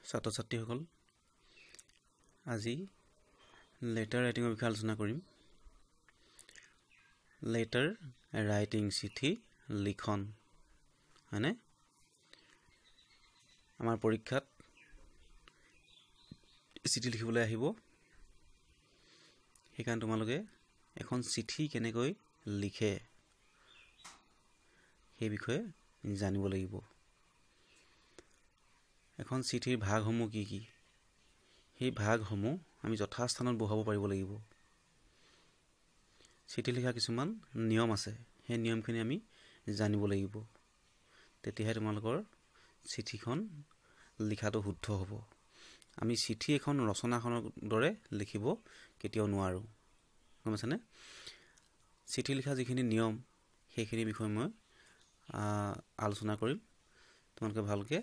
ছাত্ৰ ছাত্ৰীসকল আজি লেটাৰ ৰাইটিঙৰ বিষয়ে আলোচনা কৰিম। লেটাৰ ৰাইটিং চিঠি লিখন হয়নে? আমাৰ পৰীক্ষাত চিঠি লিখিবলৈ আহিব, সেইকাৰণে তোমালোকে এখন চিঠি কেনেকৈ লিখে সেই বিষয়ে জানিব লাগিব। এখন চিঠিৰ ভাগসমূহ কি কি, সেই ভাগসমূহ আমি যথাস্থানত বহাব পাৰিব লাগিব। চিঠি লিখা কিছুমান নিয়ম আছে, সেই নিয়মখিনি আমি জানিব লাগিব, তেতিয়াহে তোমালোকৰ চিঠিখন লিখাটো শুদ্ধ হ'ব। আমি চিঠি এখন ৰচনাখনৰ দৰে লিখিব কেতিয়াও নোৱাৰোঁ, গম পাইছানে? চিঠি লিখা যিখিনি নিয়ম সেইখিনি বিষয়ে মই আলোচনা কৰিম, তোমালোকে ভালকৈ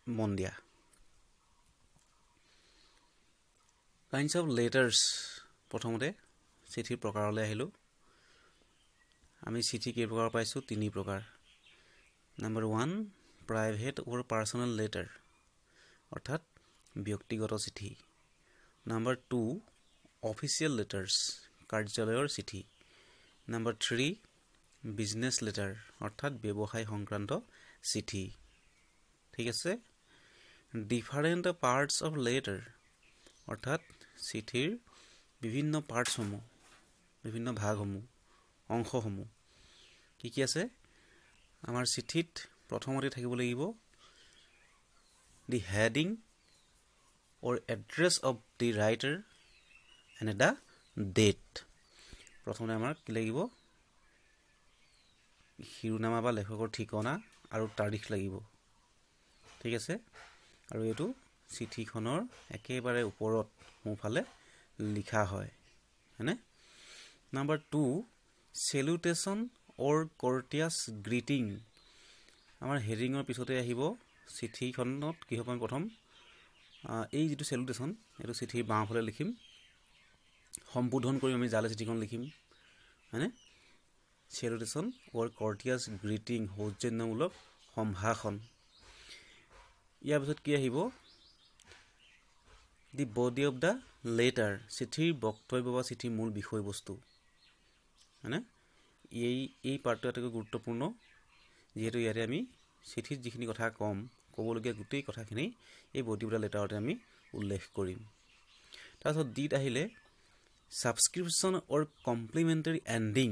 মন দিয়া। Kinds of letters. প্ৰথমতে চিঠিৰ প্ৰকাৰলৈ আহিলোঁ। আমি চিঠি কেই প্ৰকাৰ পাইছোঁ? 3 প্ৰকাৰ। Number 1 private or personal letter, অৰ্থাৎ ব্যক্তিগত চিঠি। নম্বৰ 2 অফিচিয়েল লেটাৰ্ছ, কাৰ্যালয়ৰ চিঠি। নম্বৰ 3 বিজনেছ লেটাৰ, অৰ্থাৎ ব্যৱসায় সংক্ৰান্ত চিঠি। ঠিক আছে। ডিফাৰেণ্ট পাৰ্টছ অফ লেটাৰ, অৰ্থাৎ চিঠিৰ বিভিন্ন পাৰ্টছসমূহ, বিভিন্ন ভাগসমূহ, অংশসমূহ কি কি আছে? আমাৰ চিঠিত প্ৰথমতে থাকিব লাগিব the heading or address of the writer and the date. প্ৰথমতে আমাৰ কি লাগিব? শিৰোনামা বা লেখকৰ ঠিকনা আৰু তাৰিখ লাগিব। ঠিক আছে। আৰু এইটো চিঠিখনৰ একেবাৰে ওপৰত সোঁফালে লিখা হয় হয়নে? নম্বৰ 2 চেলুটেশ্যন অৰ কৰ্টিয়াছ গ্ৰিটিং। আমাৰ হেডিঙৰ পিছতে আহিব চিঠিখনত কি হ'ব? প্ৰথম এই যিটো চেলুটেশ্যন, এইটো চিঠিৰ বাওঁফালে লিখিম, সম্বোধন কৰি আমি যালে চিঠিখন লিখিম হয়নে? চেলুটেশ্যন অৰ কৰ্টিয়াছ গ্ৰিটিং, সৌজন্যমূলক সম্ভাষণ। ইয়াৰ পিছত কি আহিব? দি বডি অফ দ্য লেটাৰ, চিঠিৰ বক্তব্য বা চিঠিৰ মূল বিষয়বস্তু হয়নে? এই পাৰ্টটো আটাইতকৈ গুৰুত্বপূৰ্ণ, যিহেতু ইয়াতে আমি চিঠিত যিখিনি কথা ক'বলগীয়া গোটেই কথাখিনি এই বডি অফ দ্য লেটাৰতে আমি উল্লেখ কৰিম। তাৰপিছত ডিত আহিলে ছাবস্ক্ৰিপশ্যন অৰ কমপ্লিমেণ্টাৰী এণ্ডিং,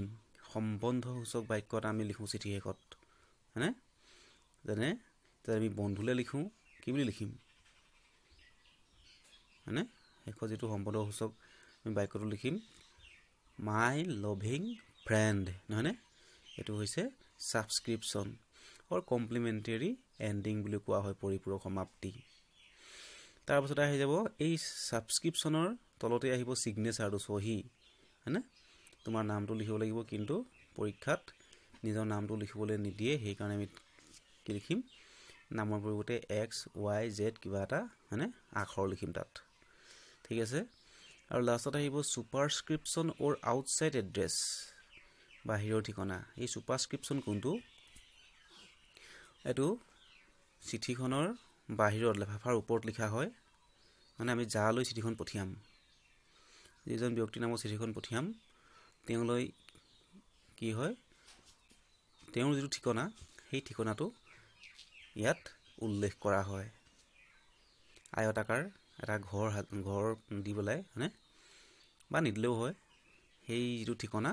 সম্বন্ধসূচক বাক্যত আমি লিখোঁ চিঠি শেষত হয়নে? যেনে আমি বন্ধুলৈ লিখোঁ, কি বুলি লিখিম হয়নে? শেষত যিটো সম্বন্ধসূচক আমি বাক্যটো লিখিম মাই লভিং ফ্ৰেণ্ড, নহয়নে? এইটো হৈছে ছাবস্ক্ৰিপশ্যন অৰ কমপ্লিমেণ্টাৰী এণ্ডিং বুলি কোৱা হয়, পৰিপূৰক সমাপ্তি। তাৰপাছতে আহি যাব এই ছাবস্ক্ৰিপশ্যনৰ তলতে আহিব ছিগনেচাৰটো, চহী হয়নে? তোমাৰ নামটো লিখিব লাগিব, কিন্তু পৰীক্ষাত নিজৰ নামটো লিখিবলৈ নিদিয়ে, সেইকাৰণে আমি কি লিখিম? নামৰ পৰিৱৰ্তে XYZ কিবা এটা হয়নে আখৰ লিখিম তাত। ঠিক আছে। আৰু লাষ্টত আহিব ছুপাৰস্ক্ৰিপশ্যন অৰ আউটছাইড এড্ৰেছ, বাহিৰৰ ঠিকনা। এই ছুপাৰস্ক্ৰিপশ্যন কোনটো? এইটো চিঠিখনৰ বাহিৰত লেফাফাৰ ওপৰত লিখা হয়, মানে আমি যালৈ চিঠিখন পঠিয়াম, যিজন ব্যক্তিৰ নামত চিঠিখন পঠিয়াম তেওঁলৈ কি হয়? তেওঁৰ যিটো ঠিকনা সেই ঠিকনাটো ইয়াত উল্লেখ কৰা হয়। আয়তাকাৰ এটা ঘৰ দি পেলাই হয়নে? বা নিদিলেও হয়, সেই যিটো ঠিকনা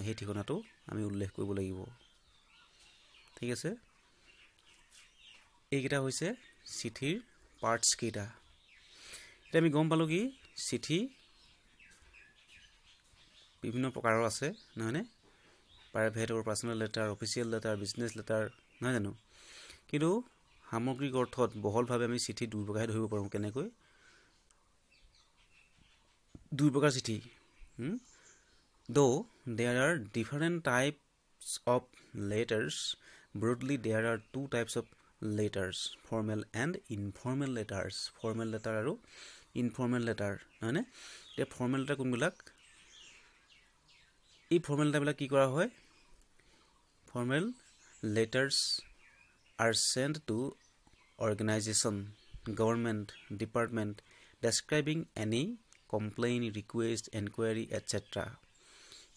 সেই ঠিকনাটো আমি উল্লেখ কৰিব লাগিব। ঠিক আছে। এইকেইটা হৈছে চিঠিৰ পাৰ্টছ কেইটা। এতিয়া আমি গম পালোঁ কি চিঠি বিভিন্ন প্ৰকাৰৰ আছে নহয়নে? Private or personal letter, official letter, business letter, নহয় জানো? কিন্তু সামগ্ৰিক অৰ্থত বহলভাৱে আমি চিঠি 2 প্ৰকাৰে ধৰিব পাৰোঁ। কেনেকৈ? 2 প্ৰকাৰ চিঠি। Though there are different types of letters, broadly there are 2 types of letters, formal and informal letters. Formal letter আৰু informal letter, হয়নে? এতিয়া formal letter কোনবিলাক? এই ফৰ্মেল লেটাৰবিলাক কি কৰা হয়? Formal letters are sent to organization, government, department describing any complaint, request, inquiry, etc.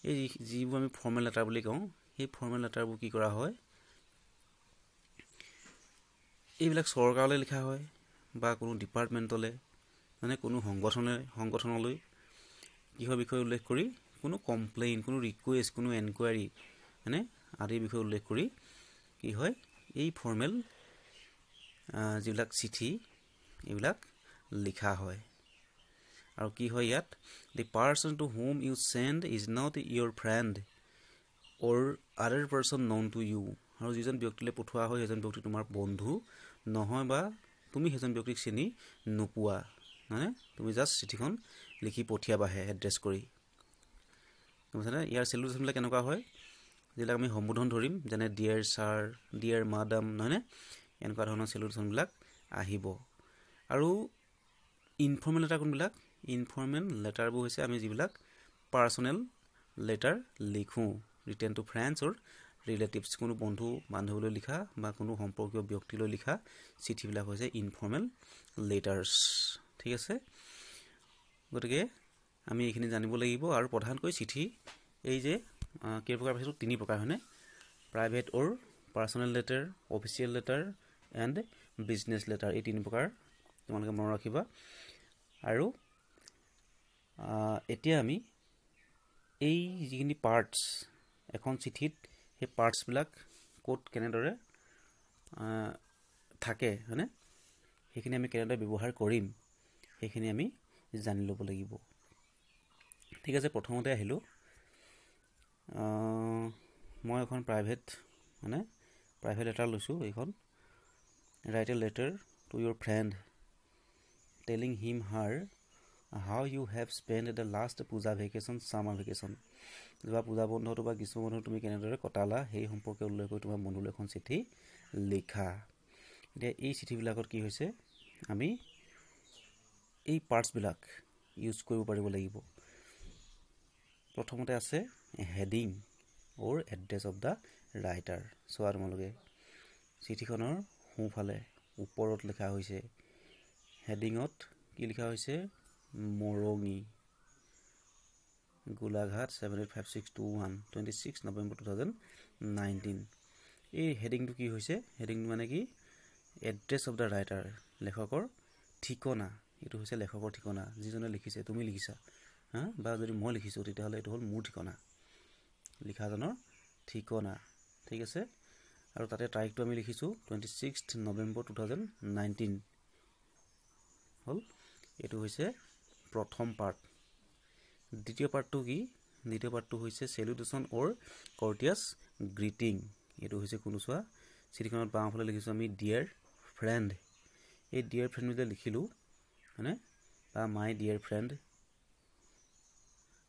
এই যিবোৰ আমি ফৰ্মেল লেটাৰ বুলি কওঁ সেই ফৰ্মেল লেটাৰবোৰ কি কৰা হয় এইবিলাক চৰকাৰলৈ লিখা হয় বা কোনো ডিপাৰ্টমেণ্টলৈ মানে কোনো সংগঠনলৈ কিহৰ বিষয়ে উল্লেখ কৰি কোনো কমপ্লেইন কোনো ৰিকুৱেষ্ট কোনো এনকুৱাৰী মানে আদিৰ বিষয়ে উল্লেখ কৰি কি হয় এই ফৰ্মেল যিবিলাক চিঠি এইবিলাক লিখা হয় আৰু কি হয় ইয়াত the person to whom you send is not your friend or other person known to you আৰু যিজন ব্যক্তিলৈ পঠোৱা হয় সেইজন ব্যক্তি তোমাৰ বন্ধু নহয় বা তুমি সেইজন ব্যক্তিক চিনি নোপোৱা মানে তুমি জাস্ট চিঠিখন লিখি পঠিয়াবাহে এড্ৰেছ কৰি বুজিছানে ইয়াৰ সলিউশনবিলাক কেনেকুৱা হয় যিবিলাক আমি সম্বোধন ধৰিম যেনে ডিয়াৰ ছাৰ ডিয়াৰ মাডাম নহয়নে এনেকুৱা ধৰণৰ সলিউশনবিলাক আহিব আৰু ইনফৰ্মেল লেটাৰ কোনবিলাক ইনফৰ্মেল লেটাৰবোৰ হৈছে আমি যিবিলাক পাৰ্সোনেল লেটাৰ লিখোঁ ৰিটেন টু ফ্ৰেণ্ডছ অৰ ৰিলেটিভছ কোনো বন্ধু বান্ধৱীলৈ লিখা বা কোনো সম্পৰ্কীয় ব্যক্তিলৈ লিখা চিঠিবিলাক হৈছে ইনফৰ্মেল লেটাৰ্ছ ঠিক আছে গতিকে আমি এইখিনি জানিব লাগিব আৰু প্ৰধানকৈ চিঠি এই যে কেই প্ৰকাৰ আছে তিনি প্ৰকাৰ হয়নে private or personal letter official letter and business letter এই তিনি প্ৰকাৰ তোমালোকে মনত ৰাখিবা আৰু এতিয়া আমি এই যিখিনি পাৰ্টস এখন চিঠিত সেই পাৰ্টসবিলাক কোড কেনেদৰে থাকে হয়নে সেইখিনি আমি কেনেদৰে ব্যৱহাৰ কৰিম সেইখিনি আমি জানি ল'ব লাগিব ঠিক আছে প্ৰথমতে আহিলো মই এখন প্ৰাইভেট লেটাৰ লৈছোঁ এইখন write a letter to your friend telling him her how you have spent the last puja vacation summer vacation যোৱা পূজা বন্ধটো বা গ্ৰীষ্ম বন্ধটো তুমি কেনেদৰে কটালা সেই সম্পৰ্কে উল্লেখ কৰি তোমাৰ বন্ধুলৈ এখন চিঠি লিখা এতিয়া এই চিঠিবিলাকত কি হৈছে আমি এই পাৰ্টছবিলাক ইউজ কৰিব পাৰিব লাগিব প্ৰথমতে আছে heading or address of the writer চোৱা তোমালোকে চিঠিখনৰ সোঁফালে ওপৰত লিখা হৈছে হেডিঙত কি লিখা হৈছে মৰঙি গোলাঘাট 785621 26 নৱেম্বৰ 2019 এই হেডিংটো কি হৈছে হেডিংটো মানে কি এড্ৰেছ অফ দা ৰাইটাৰ লেখকৰ ঠিকনা এইটো হৈছে লেখকৰ ঠিকনা যিজনে লিখিছে তুমি লিখিছা বা যদি মই লিখিছোঁ তেতিয়াহ'লে এইটো হ'ল মোৰ ঠিকনা লিখাজনৰ ঠিকনা ঠিক আছে আৰু তাতে তাৰিখটো আমি লিখিছোঁ 26 নৱেম্বৰ 2019 হ'ল এইটো হৈছে প্ৰথম পাৰ্ট দ্বিতীয় পাৰ্টটো কি দ্বিতীয় পাৰ্টটো হৈছে সেলুটেশন অৰ কৰ্টিয়াছ গ্ৰিটিং এইটো হৈছে কোন চোৱা চিঠিখনত বাওঁফালে লিখিছোঁ আমি ডিয়াৰ ফ্ৰেণ্ড এই ডিয়াৰ ফ্ৰেণ্ড বুলি লিখিলোঁ মানে বা মাই ডিয়াৰ ফ্ৰেণ্ড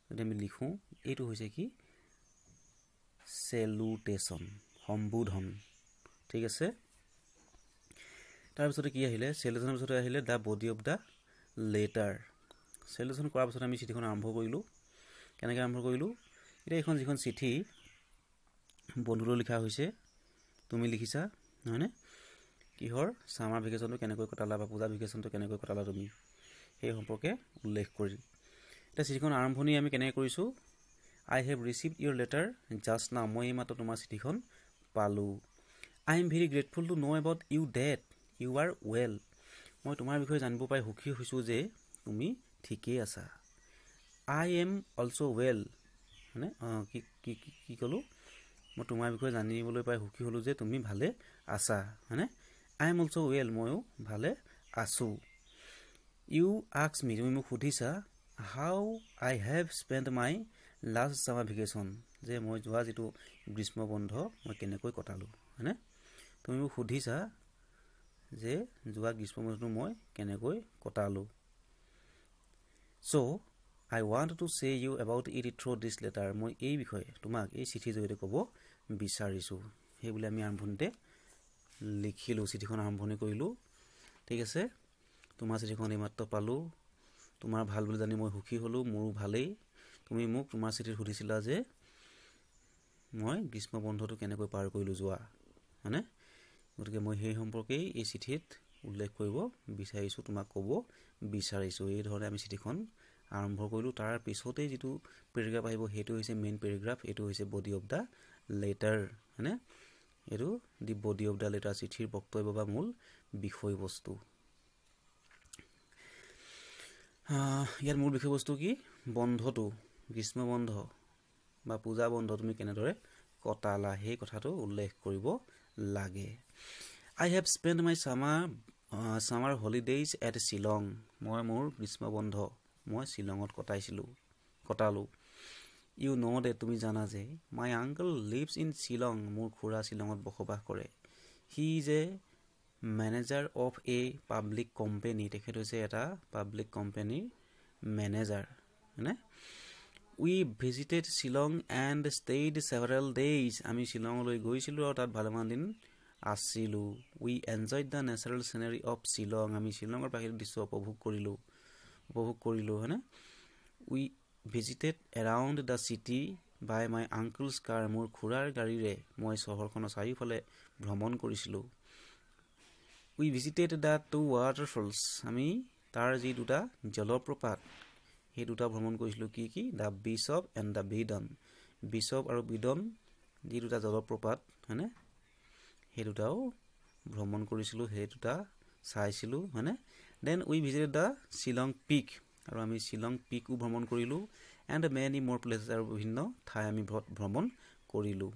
যদি আমি লিখোঁ এইটো হৈছে কি সেলুটেশন সম্বোধন ঠিক আছে তাৰপিছতে কি আহিলে সেলুটেশনৰ পিছতে আহিলে the body of the letter salutation কৰাৰ পিছত আমি চিঠিখন আৰম্ভ কৰিলোঁ কেনেকৈ আৰম্ভ কৰিলোঁ এতিয়া এইখন যিখন চিঠি বন্ধুলৈ লিখা হৈছে তুমি লিখিছা নহয়নে কিহৰ সামাৰ ভেকেশ্যনটো কেনেকৈ কটালা বা পূজা ভেকেশ্যনটো কেনেকৈ কটালা তুমি সেই সম্পৰ্কে উল্লেখ কৰি এতিয়া চিঠিখন আৰম্ভণি আমি কেনেকৈ কৰিছোঁ I have received your letter just now মই এইমাত্ৰ তোমাৰ চিঠিখন পালোঁ I am very grateful to know about you that you are well মই তোমাৰ বিষয়ে জানিব পাই সুখী হৈছোঁ যে তুমি ঠিকেই আছা I am also well মানে কি ক'লোঁ মই তোমাৰ বিষয়ে জানিবলৈ পাই সুখী হ'লোঁ যে তুমি ভালে আছা হয়নে I am also well ময়ো ভালে আছোঁ You asked me তুমি মোক সুধিছা how I have spent my last summer vacation যে মই যোৱা যিটো গ্ৰীষ্ম বন্ধ মই কেনেকৈ কটালোঁ হয়নে তুমি মোক সুধিছা যে যোৱা গ্ৰীষ্ম বন্ধটো মই কেনেকৈ কটালোঁ So I want to say you about it through this letter মই এই বিষয়ে তোমাক এই চিঠিৰ জৰিয়তে ক'ব বিচাৰিছোঁ সেইবুলি আমি আৰম্ভণিতে লিখিলোঁ চিঠিখন আৰম্ভণি কৰিলোঁ ঠিক আছে তোমাৰ চিঠিখন এইমাত্ৰ পালোঁ তোমাৰ ভাল বুলি জানি মই সুখী হ'লোঁ মোৰো ভালেই তুমি মোক তোমাৰ চিঠিত সুধিছিলা যে মই গ্ৰীষ্ম বন্ধটো কেনেকৈ পাৰ কৰিলোঁ যোৱা হয়নে গতিকে মই সেই সম্পৰ্কে এই চিঠিত উল্লেখ কৰিব বিচাৰিছোঁ, তোমাক ক'ব বিচাৰিছোঁ। এই ধৰণে আমি চিঠিখন আৰম্ভ কৰিলোঁ। তাৰ পিছতেই যিটো পেৰেগ্ৰাফ আহিব সেইটো হৈছে মেইন পেৰেগ্ৰাফ, এইটো হৈছে বডি অফ দ্য লেটাৰ, হয়নে? এইটো দি বডি অফ দ্য লেটাৰ, চিঠিৰ বক্তব্য বা মূল বিষয়বস্তু। ইয়াত মূল বিষয়বস্তু কি? বন্ধটো, গ্ৰীষ্ম বন্ধ বা পূজা বন্ধ তুমি কেনেদৰে কটালা সেই কথাটো উল্লেখ কৰিব লাগে। I have spent my summer holidays at Shillong. মই মোৰ গ্ৰীষ্ম বন্ধ মই শ্বিলঙত কটালোঁ। You know that তুমি জানা যে my uncle lives in Shillong. মোৰ খুৰা শ্বিলঙত বসবাস কৰে। He is a manager of a public company. তেখেত হৈছে এটা পাব্লিক কোম্পানীৰ মেনেজাৰ, হয়নে? We visited Shillong and stayed several days. আমি শ্বিলঙলৈ গৈছিলোঁ আৰু তাত ভালেমান দিন আছিলোঁ। We enjoyed the natural scenery of Shillong. আমি শ্বিলঙৰ প্ৰাকৃতিক দৃশ্য উপভোগ কৰিলোঁ, হয়নে? We visited around the city by my uncle's car. মোৰ খুৰাৰ গাড়ীৰে মই চহৰখনৰ চাৰিওফালে ভ্ৰমণ কৰিছিলোঁ। We visited the two waterfalls. আমি তাৰ যি দুটা জলপ্ৰপাত সেই দুটা ভ্ৰমণ কৰিছিলোঁ। কি কি? The Bishop and the Beadon. Bishop আৰু বিডন যি দুটা জলপ্ৰপাত, হয়নে? সেই দুটাও ভ্ৰমণ কৰিছিলোঁ, সেই দুটা চাইছিলোঁ, হয়নে? Then we visited the Shillong peak, আৰু আমি শ্বিলং পিকো ভ্ৰমণ কৰিলোঁ। এণ্ড মেনি মোৰ প্লেচেছ, আৰু বিভিন্ন ঠাই আমি ভ্ৰমণ কৰিলোঁ।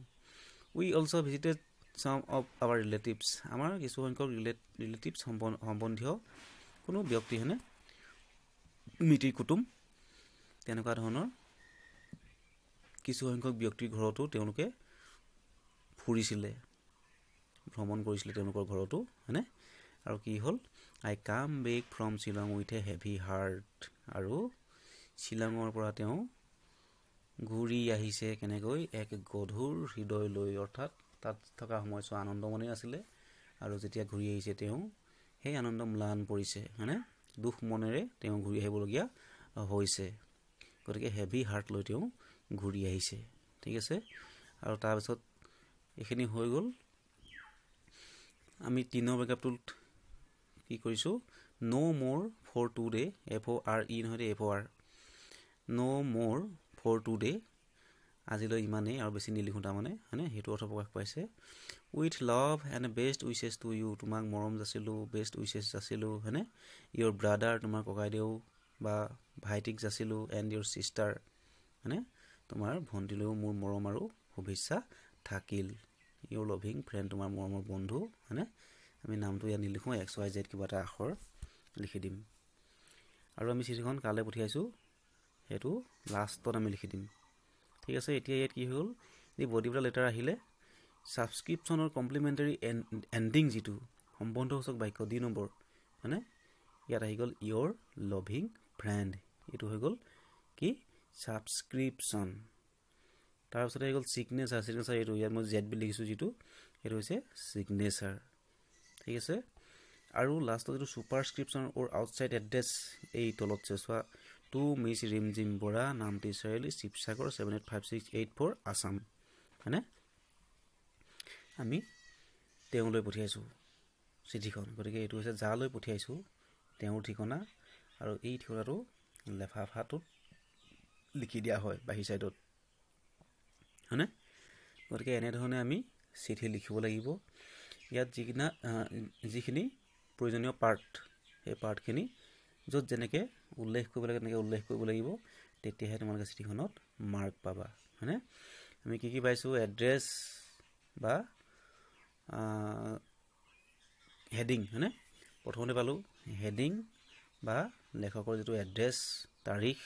উই অলছ' ভিজিটেড চাম অফ আৱাৰ ৰিলেটিভছ। আমাৰ কিছুসংখ্যক ৰিলেটিভছ সম্বন্ধীয় কোনো ব্যক্তি, হয়নে? মিতিৰ কুটুম তেনেকুৱা ধৰণৰ কিছুসংখ্যক ব্যক্তিৰ ঘৰতো তেওঁলোকে ফুৰিছিলে, ভ্ৰমণ কৰিছিলে তেওঁলোকৰ ঘৰতো, হয়নে? আৰু কি হ'ল? I come back from Shillong with a heavy heart. আৰু শ্বিলঙৰ পৰা তেওঁ ঘূৰি আহিছে কেনেকৈ? এক গধুৰ হৃদয় লৈ। অৰ্থাৎ তাত থকা সময়ছোৱা আনন্দমনে আছিলে, আৰু যেতিয়া ঘূৰি আহিছে তেওঁ সেই আনন্দ ম্লান পৰিছে, হয়নে? দুখ মনেৰে তেওঁ ঘূৰি আহিবলগীয়া হৈছে। গতিকে হেভি হাৰ্ট লৈ তেওঁ ঘূৰি আহিছে, ঠিক আছে? আৰু তাৰপিছত এইখিনি হৈ গ'ল। আমি 3 পেৰেগ্ৰাফটোত কি কৰিছোঁ? নো মোৰ ফৰ টুডে, FORE নহয়, FOR, নো মোৰ ফৰ টুডে, আজিলৈ ইমানেই আৰু বেছি নিলিখোঁ তাৰমানে, হয়নে? সেইটো অৰ্থ প্ৰকাশ পাইছে। With love and best wishes to you, তোমাক মৰম যাচিলোঁ, বেষ্ট উইচেছ যাচিলোঁ, হয়নে? ইয়ৰ ব্ৰাদাৰ, তোমাৰ ককাইদেউ বা ভাইটিক যাচিলোঁ, এণ্ড ইয়ৰ ছিষ্টাৰ, হয়নে? তোমাৰ ভণ্টিলৈও মোৰ মৰম আৰু শুভেচ্ছা থাকিল। ইয়ৰ লভিং ফ্ৰেণ্ড, তোমাৰ মৰমৰ বন্ধু, হয়নে? আমি নামটো ইয়াত নিলিখোঁ, XYZ কিবা এটা আখৰ লিখি দিম। আৰু আমি চিঠিখন কালে পঠিয়াইছোঁ সেইটো লাষ্টত আমি লিখি দিম, ঠিক আছে? এতিয়া ইয়াত কি হ'ল? এই বডি অফ দ্য লেটাৰ আহিলে ছাবস্ক্ৰিপশ্যনৰ কমপ্লিমেণ্টাৰী এণ্ডিং যিটো সম্বন্ধসূচক বাক্য D নম্বৰ, হয়নে? ইয়াত আহি গ'ল ইয়ৰ লভিং ফ্ৰেণ্ড, এইটো হৈ গ'ল কি? ছাবস্ক্ৰিপশ্যন। তাৰপিছত আহি গ'ল ছিগনেচাৰ। এইটো ইয়াত মই জেড বুলি লিখিছোঁ যিটো, সেইটো হৈছে ছিগনেচাৰ, ঠিক আছে? আৰু লাষ্টত যিটো ছুপাৰস্ক্ৰিপশ্যন অৰ আউটছাইড এড্ৰেছ, এই তলত চোৱা, টু মিছ ৰিমজিম বৰা, নামটি চাৰিআলি, শিৱসাগৰ 785684 আছাম, হয়নে? আমি তেওঁলৈ পঠিয়াইছোঁ চিঠিখন। গতিকে এইটো হৈছে যালৈ পঠিয়াইছোঁ তেওঁৰ ঠিকনা, আৰু এই ঠিকনাটো লেফাফাটোত লিখি দিয়া হয় বাহিৰ ছাইডত, হয়নে? গতিকে এনেধৰণে আমি চিঠি লিখিব লাগিব। ইয়াত যিখিনি প্ৰয়োজনীয় পাৰ্ট, সেই পাৰ্টখিনি য'ত যেনেকৈ উল্লেখ কৰিব লাগে তেনেকৈ উল্লেখ কৰিব লাগিব, তেতিয়াহে তোমালোকে চিঠিখনত মাৰ্ক পাবা, হয়নে? আমি কি কি পাইছোঁ? এড্ৰেছ বা হেডিং, হয়নে? প্ৰথমতে পালোঁ হেডিং বা লেখকৰ যিটো এড্ৰেছ, তাৰিখ।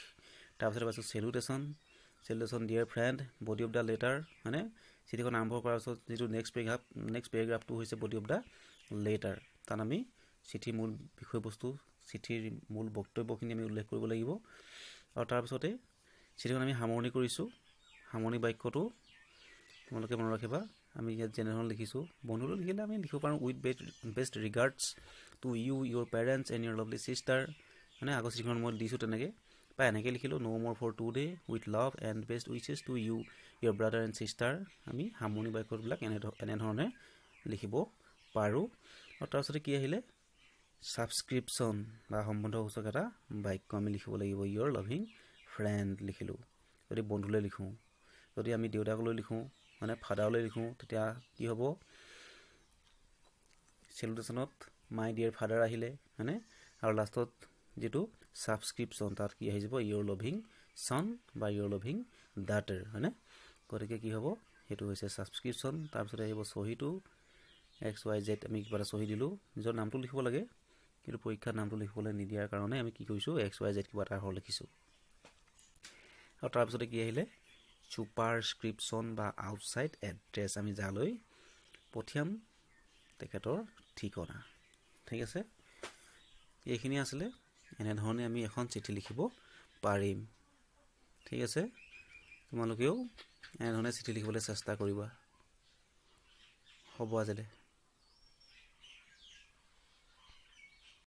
তাৰপিছতে পাইছোঁ salutation dear friend, body of the letter, হয়নে? চিঠিখন আৰম্ভ কৰাৰ পিছত যিটো নেক্সট পেৰেগ্ৰাফটো হৈছে বডি অফ দ্য লেটাৰ। তাত আমি চিঠিৰ মূল বিষয়বস্তু, চিঠিৰ মূল বক্তব্যখিনি আমি উল্লেখ কৰিব লাগিব। আৰু তাৰপিছতে চিঠিখন আমি সামৰণি কৰিছোঁ। সামৰণি বাক্যটো তোমালোকে মনত ৰাখিবা। আমি ইয়াত যেনেধৰণে লিখিছোঁ, বন্ধুলৈ লিখিলে আমি লিখিব পাৰোঁ with best regards to you, your parents and your lovely sister, মানে আগৰ চিঠিখন মই দিছোঁ তেনেকৈ, বা এনেকৈ লিখিলোঁ নো মোৰ for today with love and best wishes to you, your brother and sister. আমি সামৰণি বাক্যবিলাক এনেধৰণে লিখিব পাৰোঁ আৰু তাৰপিছতে কি আহিলে ছাবস্ক্ৰিপশ্যন বা সম্বন্ধসূচক এটা বাক্য আমি লিখিব লাগিব ইয়ৰ লাভিং ফ্ৰেণ্ড লিখিলোঁ যদি বন্ধুলৈ লিখোঁ যদি আমি দেউতাকলৈ লিখোঁ মানে ফাদাৰলৈ লিখোঁ তেতিয়া কি হ'ব চেলুটেশ্যনত মাই ডিয়াৰ ফাদাৰ আহিলে হয়নে আৰু লাষ্টত যেটো ছাবস্ক্ৰিপশ্যন তাত কি আহি যাব ইয়ৰ লাভিং সন বা ইয়ৰ লাভিং ডাটাৰ হয়নে গতিকে কি হ'ব সেইটো হৈছে ছাবস্ক্ৰিপশ্যন তাৰপিছত আহিব চহীটো XYZ আমি কিবা এটা চহী দিলোঁ নিজৰ নামটো লিখিব লাগে কিন্তু পৰীক্ষাৰ নামটো লিখিবলৈ নিদিয়াৰ কাৰণে আমি কি কৰিছোঁ XYZ কিবা এটা আখৰ লিখিছোঁ আৰু তাৰপিছতে কি আহিলে ছুপাৰস্ক্ৰিপশ্যন বা আউটসাইড এড্ৰেছ আমি যালৈ পঠিয়াম তেখেতৰ ঠিকনা ঠিক আছে এইখিনি আছিলে এনেধৰণে আমি এখন চিঠি লিখিব পাৰিম ঠিক আছে তোমালোকেও এনেধৰণে চিঠি লিখিবলৈ চেষ্টা কৰিবা হ'ব আজিলে